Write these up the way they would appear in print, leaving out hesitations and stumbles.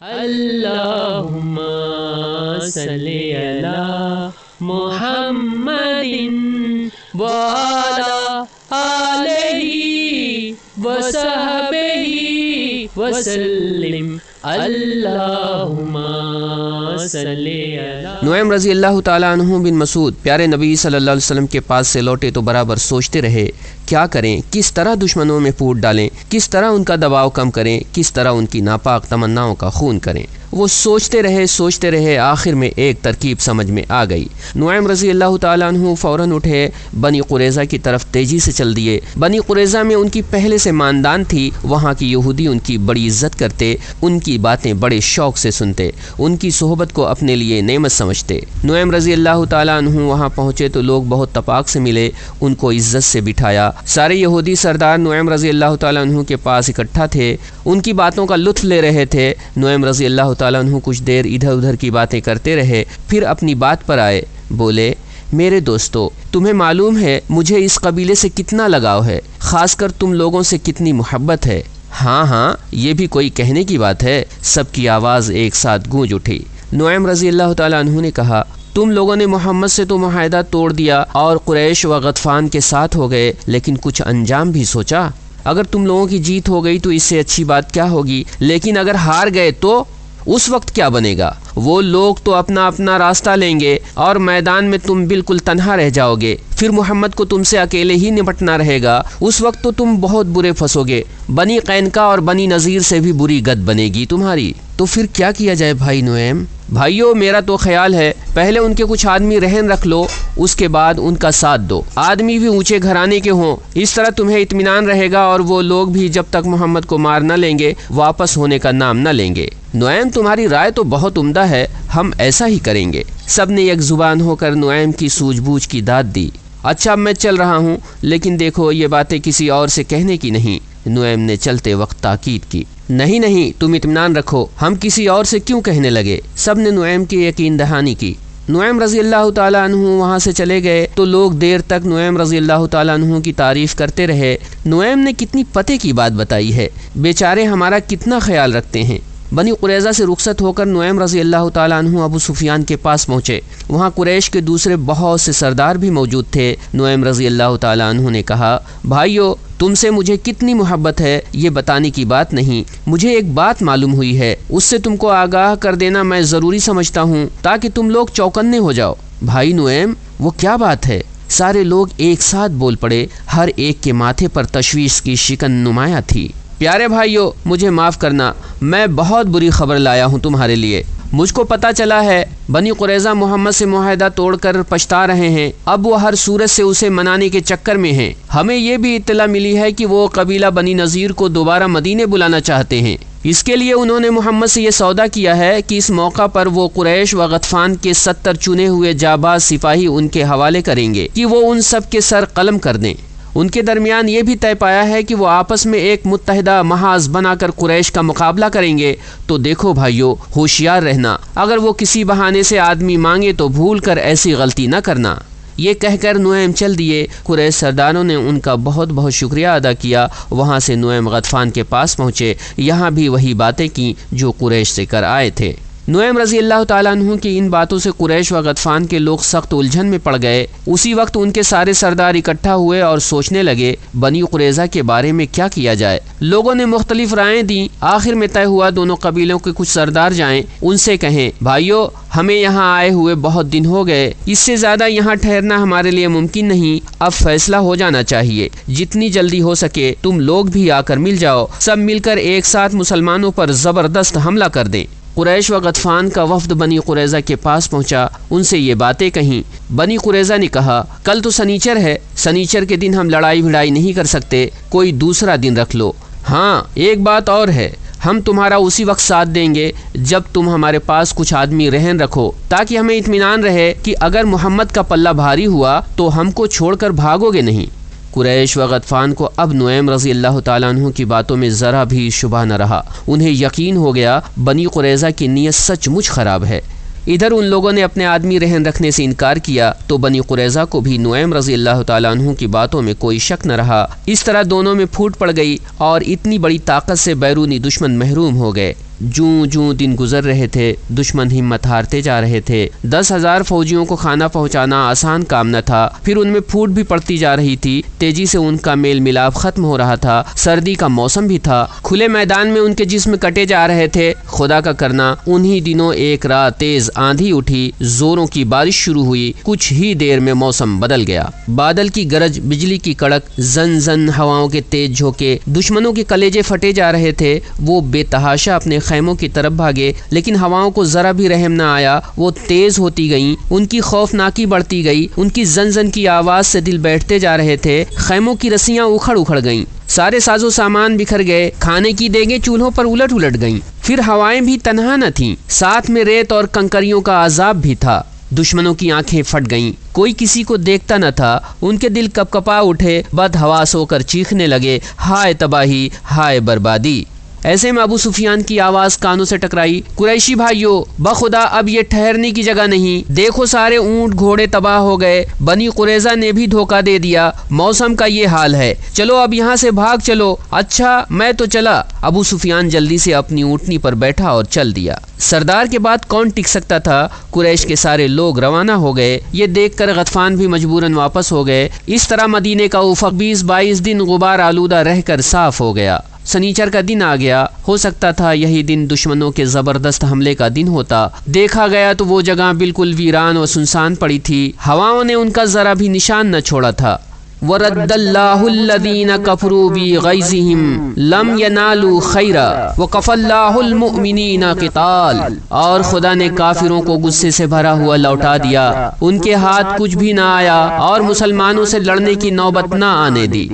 اللہم صلی علی محمد وعلی آلہ وصحبہ وسلم اللہم صلی علی۔ نعیم رضی اللہ تعالیٰ عنہ بن مسعود پیارے نبی صلی اللہ علیہ وسلم کے پاس سے لوٹے تو برابر سوچتے رہے کیا کریں، کس طرح دشمنوں میں پھوٹ ڈالیں، کس طرح ان کا دباؤ کم کریں، کس طرح ان کی ناپاک تمناؤں کا خون کریں۔ وہ سوچتے رہے آخر میں ایک ترکیب سمجھ میں آ گئی۔ نعیم رضی اللہ تعالیٰ عنہ فوراً اٹھے، بنی قریظہ کی طرف تیزی سے چل دیے۔ بنی قریظہ میں ان کی پہلے سے ماندان تھی، وہاں کی یہودی ان کی بڑی عزت کرتے، ان کی باتیں بڑے شوق سے سنتے، ان کی صحبت کو اپنے لیے نعمت سمجھتے۔ نعیم رضی اللہ تعالیٰ عنہ وہاں پہنچے تو لوگ بہت تپاک سے ملے، ان کو عزت سے بٹھایا۔ سارے یہودی سردار نعیم رضی اللہ تعالیٰ عنہ کے پاس اکٹھا تھے، ان کی باتوں کا لطف لے رہے تھے۔ نعیم رضی اللہ تعالیٰ عنہ کچھ دیر ادھر ادھر کی باتیں کرتے رہے، پھر اپنی بات پر آئے، بولے میرے دوستو، تمہیں معلوم ہے مجھے اس قبیلے سے کتنا لگاؤ ہے، خاص کر تم لوگوں سے کتنی محبت ہے۔ ہاں یہ بھی کوئی کہنے کی بات ہے، سب کی آواز ایک ساتھ گونج اٹھی۔ نعیم رضی اللہ تعالیٰ عنہ نے کہا تم لوگوں نے محمد سے تو معاہدہ توڑ دیا اور قریش و غطفان کے ساتھ ہو گئے، لیکن کچھ انجام بھی سوچا؟ اگر تم لوگوں کی جیت ہو گئی تو اس سے اچھی بات کیا ہوگی، لیکن اگر ہار گئے تو اس وقت کیا بنے گا؟ وہ لوگ تو اپنا اپنا راستہ لیں گے اور میدان میں تم بالکل تنہا رہ جاؤ گے، پھر محمد کو تم سے اکیلے ہی نپٹنا رہے گا، اس وقت تو تم بہت برے پھنسو گے، بنی قینقاع اور بنی نذیر سے بھی بری گت بنے گی تمہاری۔ تو پھر کیا کیا جائے بھائی نعیم؟ بھائیو میرا تو خیال ہے پہلے ان کے کچھ آدمی رہن رکھ لو، اس کے بعد ان کا ساتھ دو، آدمی بھی اونچے گھرانے کے ہوں، اس طرح تمہیں اطمینان رہے گا اور وہ لوگ بھی جب تک محمد کو مار نہ لیں گے واپس ہونے کا نام نہ لیں گے۔ نعیم تمہاری رائے تو بہت عمدہ ہے، ہم ایسا ہی کریں گے۔ سب نے یک زبان ہو کر نعیم کی سوجھ بوجھ کی داد دی۔ اچھا میں چل رہا ہوں، لیکن دیکھو یہ باتیں کسی اور سے کہنے کی نہیں۔ نعیم نے چلتے وقت تاکید کی۔ نہیں تم اطمینان رکھو، ہم کسی اور سے کیوں کہنے لگے؟ سب نے نعیم کی یقین دہانی کی۔ نعیم رضی اللہ تعالیٰ عنہ وہاں سے چلے گئے تو لوگ دیر تک نعیم رضی اللہ تعالیٰ عنہ کی تعریف کرتے رہے۔ نعیم نے کتنی پتے کی بات بتائی ہے، بیچارے ہمارا کتنا خیال رکھتے ہیں۔ بنی قریظہ سے رخصت ہو کر نعیم رضی اللہ تعالیٰ عنہ ابو سفیان کے پاس پہنچے، وہاں قریش کے دوسرے بہت سے سردار بھی موجود تھے۔ نعیم رضی اللہ تعالیٰ عنہ نے کہا بھائیو تم سے مجھے کتنی محبت ہے یہ بتانے کی بات نہیں، مجھے ایک بات معلوم ہوئی ہے، اس سے تم کو آگاہ کر دینا میں ضروری سمجھتا ہوں تاکہ تم لوگ چوکنے ہو جاؤ۔ بھائی نعیم وہ کیا بات ہے؟ سارے لوگ ایک ساتھ بول پڑے، ہر ایک کے ماتھے پر تشویش کی شکن نمایاں تھی۔ پیارے بھائیو مجھے معاف کرنا، میں بہت بری خبر لایا ہوں تمہارے لیے۔ مجھ کو پتہ چلا ہے بنی قریظہ محمد سے معاہدہ توڑ کر پچھتا رہے ہیں، اب وہ ہر صورت سے اسے منانے کے چکر میں ہیں۔ ہمیں یہ بھی اطلاع ملی ہے کہ وہ قبیلہ بنی نذیر کو دوبارہ مدینے بلانا چاہتے ہیں، اس کے لیے انہوں نے محمد سے یہ سودا کیا ہے کہ اس موقع پر وہ قریش و غطفان کے 70 چنے ہوئے جاباز سپاہی ان کے حوالے کریں گے کہ وہ ان سب کے سر قلم کر دیں۔ ان کے درمیان یہ بھی طے پایا ہے کہ وہ آپس میں ایک متحدہ محاذ بنا کر قریش کا مقابلہ کریں گے۔ تو دیکھو بھائیو ہوشیار رہنا، اگر وہ کسی بہانے سے آدمی مانگے تو بھول کر ایسی غلطی نہ کرنا۔ یہ کہہ کر نعیم چل دیے۔ قریش سرداروں نے ان کا بہت بہت شکریہ ادا کیا۔ وہاں سے نعیم غطفان کے پاس پہنچے، یہاں بھی وہی باتیں کی جو قریش سے کر آئے تھے۔ نعیم رضی اللہ تعالیٰ عنہ کی ان باتوں سے قریش و غطفان کے لوگ سخت الجھن میں پڑ گئے۔ اسی وقت ان کے سارے سردار اکٹھا ہوئے اور سوچنے لگے بنی قریظہ کے بارے میں کیا کیا جائے۔ لوگوں نے مختلف رائیں دیں، آخر میں طے ہوا دونوں قبیلوں کے کچھ سردار جائیں، ان سے کہیں بھائیو ہمیں یہاں آئے ہوئے بہت دن ہو گئے، اس سے زیادہ یہاں ٹھہرنا ہمارے لیے ممکن نہیں، اب فیصلہ ہو جانا چاہیے، جتنی جلدی ہو سکے تم لوگ بھی آ کر مل جاؤ، سب مل کر ایک ساتھ مسلمانوں پر زبردست حملہ کر دیں۔ قریش و غطفان کا وفد بنی قریظہ کے پاس پہنچا، ان سے یہ باتیں کہیں۔ بنی قریظہ نے کہا کل تو سنیچر ہے، سنیچر کے دن ہم لڑائی بھڑائی نہیں کر سکتے، کوئی دوسرا دن رکھ لو۔ ہاں ایک بات اور ہے، ہم تمہارا اسی وقت ساتھ دیں گے جب تم ہمارے پاس کچھ آدمی رہن رکھو، تاکہ ہمیں اطمینان رہے کہ اگر محمد کا پلہ بھاری ہوا تو ہم کو چھوڑ کر بھاگو گے نہیں۔ قریش و غطفان کو اب نعیم رضی اللہ تعالیٰ عنہ کی باتوں میں ذرا بھی شبہ نہ رہا، انہیں یقین ہو گیا بنی قریظہ کی نیت سچ مچ خراب ہے۔ ادھر ان لوگوں نے اپنے آدمی رہن رکھنے سے انکار کیا تو بنی قریظہ کو بھی نعیم رضی اللہ تعالیٰ عنہ کی باتوں میں کوئی شک نہ رہا۔ اس طرح دونوں میں پھوٹ پڑ گئی اور اتنی بڑی طاقت سے بیرونی دشمن محروم ہو گئے۔ جوں جوں دن گزر رہے تھے دشمن ہمت ہارتے جا رہے تھے۔ 10,000 فوجیوں کو کھانا پہنچانا آسان کام نہ تھا، پھر ان میں پھوٹ بھی پڑتی جا رہی تھی، تیزی سے ان کا میل ملاپ ختم ہو رہا تھا، سردی کا موسم بھی تھا، کھلے میدان میں ان کے جسم کٹے جا رہے تھے۔ خدا کا کرنا انہی دنوں ایک رات تیز آندھی اٹھی، زوروں کی بارش شروع ہوئی، کچھ ہی دیر میں موسم بدل گیا۔ بادل کی گرج، بجلی کی کڑک، زن زن ہواؤں کے تیز جھونکے، دشمنوں کے کلیجے پھٹے جا رہے تھے۔ وہ بے تحاشا اپنے خیموں کی طرف بھاگے، لیکن ہواؤں کو ذرا بھی رحم نہ آیا، وہ تیز ہوتی گئیں، ان کی خوفناکی بڑھتی گئی، ان کی زن زن کی آواز سے دل بیٹھتے جا رہے تھے، خیموں کی رسیاں اکھڑ اکھڑ گئیں، سارے ساز و سامان بکھر گئے، کھانے کی دیگیں چولہوں پر الٹ الٹ گئیں۔ پھر ہوائیں بھی تنہا نہ تھیں، ساتھ میں ریت اور کنکریوں کا عذاب بھی تھا۔ دشمنوں کی آنکھیں پھٹ گئیں، کوئی کسی کو دیکھتا نہ تھا، ان کے دل کپ کپا اٹھے، بد حواس ہو کر چیخنے لگے، ہائے تباہی، ہائے بربادی۔ ایسے میں ابو سفیان کی آواز کانوں سے ٹکرائی، قریشی بھائیو، بخدا اب یہ ٹھہرنے کی جگہ نہیں، دیکھو سارے اونٹ گھوڑے تباہ ہو گئے، بنی قریظہ نے بھی دھوکہ دے دیا، موسم کا یہ حال ہے، چلو اب یہاں سے بھاگ چلو۔ اچھا میں تو چلا۔ ابو سفیان جلدی سے اپنی اونٹنی پر بیٹھا اور چل دیا۔ سردار کے بعد کون ٹک سکتا تھا؟ قریش کے سارے لوگ روانہ ہو گئے، یہ دیکھ کر غطفان بھی مجبوراً واپس ہو گئے۔ اس طرح مدینے کا افق 20-22 دن غبار آلودہ رہ کر صاف ہو گیا۔ سنیچر کا دن آ گیا، ہو سکتا تھا یہی دن دشمنوں کے زبردست حملے کا دن ہوتا۔ دیکھا گیا تو وہ جگہ بالکل ویران و سنسان پڑی تھی، ہواؤں نے ان کا ذرا بھی نشان نہ چھوڑا تھا۔ وَرَدَّ اللَّهُ الَّذِينَ كَفَرُوا بِغَيْظِهِمْ لَمْ يَنَالُوا خَيْرًا وَكَفَى اللَّهُ الْمُؤْمِنِينَ الْقِتَالَ، اور خدا نے کافروں کو غصے سے بھرا ہوا لوٹا دیا، ان کے ہاتھ کچھ بھی نہ آیا اور مسلمانوں سے لڑنے کی نوبت نہ آنے دی۔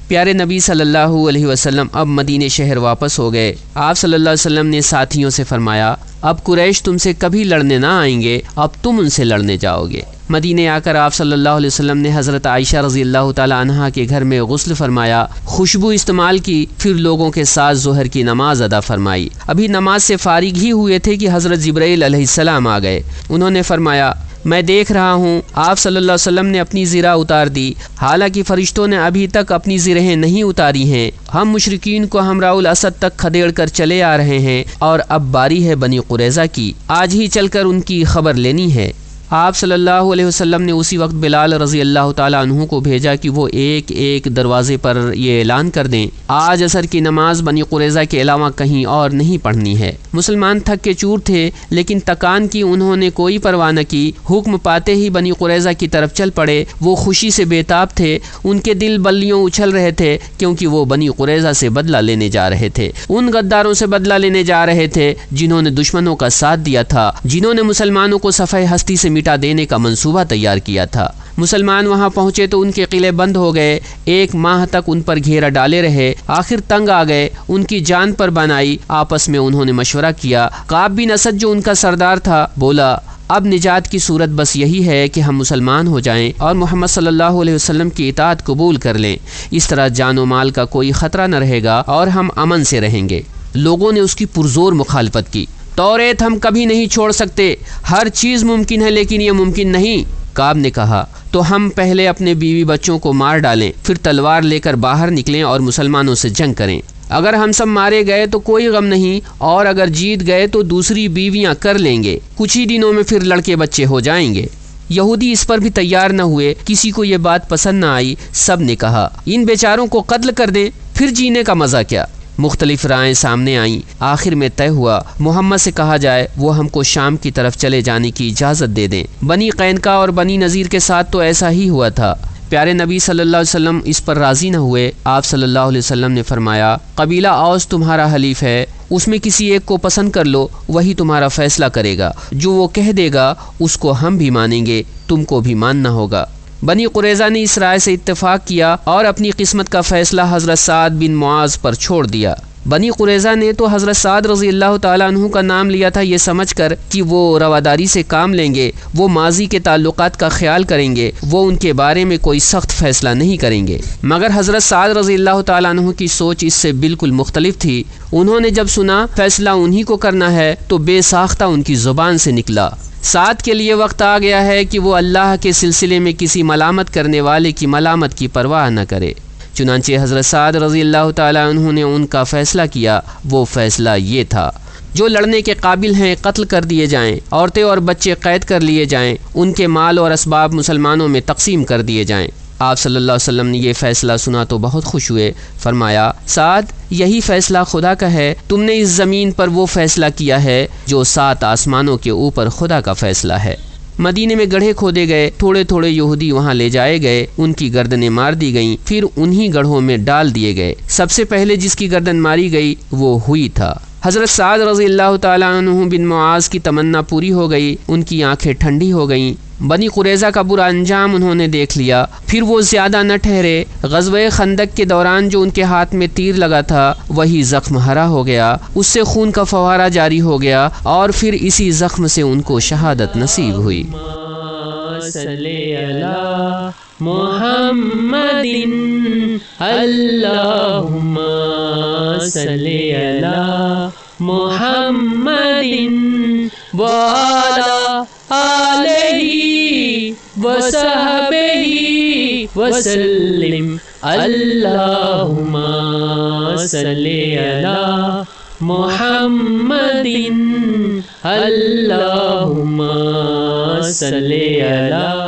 پیارے نبی صلی اللہ علیہ وسلم اب مدینے شہر واپس ہو گئے۔ آپ صلی اللہ علیہ وسلم نے ساتھیوں سے فرمایا، اب قریش تم سے کبھی لڑنے نہ آئیں گے، اب تم ان سے لڑنے جاؤ گے۔ مدینے آ کر آپ صلی اللہ علیہ وسلم نے حضرت عائشہ رضی اللہ تعالی عنہا کے گھر میں غسل فرمایا، خوشبو استعمال کی، پھر لوگوں کے ساتھ ظہر کی نماز ادا فرمائی۔ ابھی نماز سے فارغ ہی ہوئے تھے کہ حضرت جبرائیل علیہ السلام آ گئے۔ انہوں نے فرمایا، میں دیکھ رہا ہوں آپ صلی اللہ علیہ وسلم نے اپنی زرہ اتار دی، حالانکہ فرشتوں نے ابھی تک اپنی زرہیں نہیں اتاری ہیں، ہم مشرکین کو ہمراہ الاسد تک کھدیڑ کر چلے آ رہے ہیں، اور اب باری ہے بنی قریظہ کی، آج ہی چل کر ان کی خبر لینی ہے۔ آپ صلی اللہ علیہ وسلم نے اسی وقت بلال رضی اللہ تعالیٰ عنہ کو بھیجا کہ وہ ایک ایک دروازے پر یہ اعلان کر دیں، آج عصر کی نماز بنی قریظہ کے علاوہ کہیں اور نہیں پڑھنی ہے۔ مسلمان تھک کے چور تھے، لیکن تکان کی انہوں نے کوئی پرواہ نہ کی، حکم پاتے ہی بنی قریظہ کی طرف چل پڑے۔ وہ خوشی سے بےتاب تھے، ان کے دل بلیوں اچھل رہے تھے، کیونکہ وہ بنی قریظہ سے بدلہ لینے جا رہے تھے، ان غداروں سے بدلہ لینے جا رہے تھے جنہوں نے دشمنوں کا ساتھ دیا تھا، جنہوں نے مسلمانوں کو صفحہ ہستی سے مٹا دینے کا منصوبہ تیار کیا تھا۔ مسلمان وہاں پہنچے تو ان کے قلعے بند ہو گئے، 1 ماہ تک ان پر گھیرا ڈالے رہے، آخر تنگ آ گئے، ان کی جان پر بن آئی۔ آپس میں انہوں نے مشورہ کیا، کعب بن اسد جو ان کا سردار تھا بولا، اب نجات کی صورت بس یہی ہے کہ ہم مسلمان ہو جائیں اور محمد صلی اللہ علیہ وسلم کی اطاعت قبول کر لیں، اس طرح جان و مال کا کوئی خطرہ نہ رہے گا اور ہم امن سے رہیں گے۔ لوگوں نے اس کی پرزور مخالفت کی، توریت ہم کبھی نہیں چھوڑ سکتے، ہر چیز ممکن ہے لیکن یہ ممکن نہیں۔ کعب نے کہا، تو ہم پہلے اپنے بیوی بچوں کو مار ڈالیں، پھر تلوار لے کر باہر نکلیں اور مسلمانوں سے جنگ کریں، اگر ہم سب مارے گئے تو کوئی غم نہیں، اور اگر جیت گئے تو دوسری بیویاں کر لیں گے، کچھ ہی دنوں میں پھر لڑکے بچے ہو جائیں گے۔ یہودی اس پر بھی تیار نہ ہوئے، کسی کو یہ بات پسند نہ آئی، سب نے کہا ان بیچاروں کو قتل کر دیں، پھر جینے کا مزہ کیا۔ مختلف رائیں سامنے آئیں، آخر میں طے ہوا محمد سے کہا جائے وہ ہم کو شام کی طرف چلے جانے کی اجازت دے دیں۔ بنی قینقاع اور بنی نذیر کے ساتھ تو ایسا ہی ہوا تھا۔ پیارے نبی صلی اللہ علیہ وسلم اس پر راضی نہ ہوئے۔ آپ صلی اللہ علیہ وسلم نے فرمایا، قبیلہ اوس تمہارا حلیف ہے، اس میں کسی ایک کو پسند کر لو، وہی تمہارا فیصلہ کرے گا، جو وہ کہہ دے گا اس کو ہم بھی مانیں گے، تم کو بھی ماننا ہوگا۔ بنی قریظہ نے اس رائے سے اتفاق کیا اور اپنی قسمت کا فیصلہ حضرت سعد بن معاذ پر چھوڑ دیا۔ بنی قریظہ نے تو حضرت سعد رضی اللہ تعالیٰ عنہ کا نام لیا تھا یہ سمجھ کر کہ وہ رواداری سے کام لیں گے، وہ ماضی کے تعلقات کا خیال کریں گے، وہ ان کے بارے میں کوئی سخت فیصلہ نہیں کریں گے، مگر حضرت سعد رضی اللہ تعالیٰ عنہ کی سوچ اس سے بالکل مختلف تھی۔ انہوں نے جب سنا فیصلہ انہی کو کرنا ہے تو بے ساختہ ان کی زبان سے نکلا، سعد کے لیے وقت آ گیا ہے کہ وہ اللہ کے سلسلے میں کسی ملامت کرنے والے کی ملامت کی پرواہ نہ کرے۔ چنانچہ حضرت سعد رضی اللہ تعالیٰ عنہ نے ان کا فیصلہ کیا، وہ فیصلہ یہ تھا، جو لڑنے کے قابل ہیں قتل کر دیے جائیں، عورتیں اور بچے قید کر لیے جائیں، ان کے مال اور اسباب مسلمانوں میں تقسیم کر دیے جائیں۔ آپ صلی اللہ علیہ وسلم نے یہ فیصلہ سنا تو بہت خوش ہوئے۔ فرمایا، سعد، یہی فیصلہ خدا کا ہے، تم نے اس زمین پر وہ فیصلہ کیا ہے جو 7 آسمانوں کے اوپر خدا کا فیصلہ ہے۔ مدینے میں گڑھے کھودے گئے، تھوڑے تھوڑے یہودی وہاں لے جائے گئے، ان کی گردنیں مار دی گئیں، پھر انہی گڑھوں میں ڈال دیے گئے۔ سب سے پہلے جس کی گردن ماری گئی وہ ہوئی تھا۔ حضرت سعد رضی اللہ تعالیٰ عنہ بن معاذ کی تمنا پوری ہو گئی، ان کی آنکھیں ٹھنڈی ہو گئیں۔ بنی قریظہ کا برا انجام انہوں نے دیکھ لیا، پھر وہ زیادہ نہ ٹھہرے۔ غزوہ خندق کے دوران جو ان کے ہاتھ میں تیر لگا تھا وہی زخم ہرا ہو گیا، اس سے خون کا فوارہ جاری ہو گیا، اور پھر اسی زخم سے ان کو شہادت نصیب ہوئی۔ صلی علی محمد اللہم صلی علی محمد وعلی آلہ وصحبہ وسلم اللہم صلی علی محمد اللہم صلی علی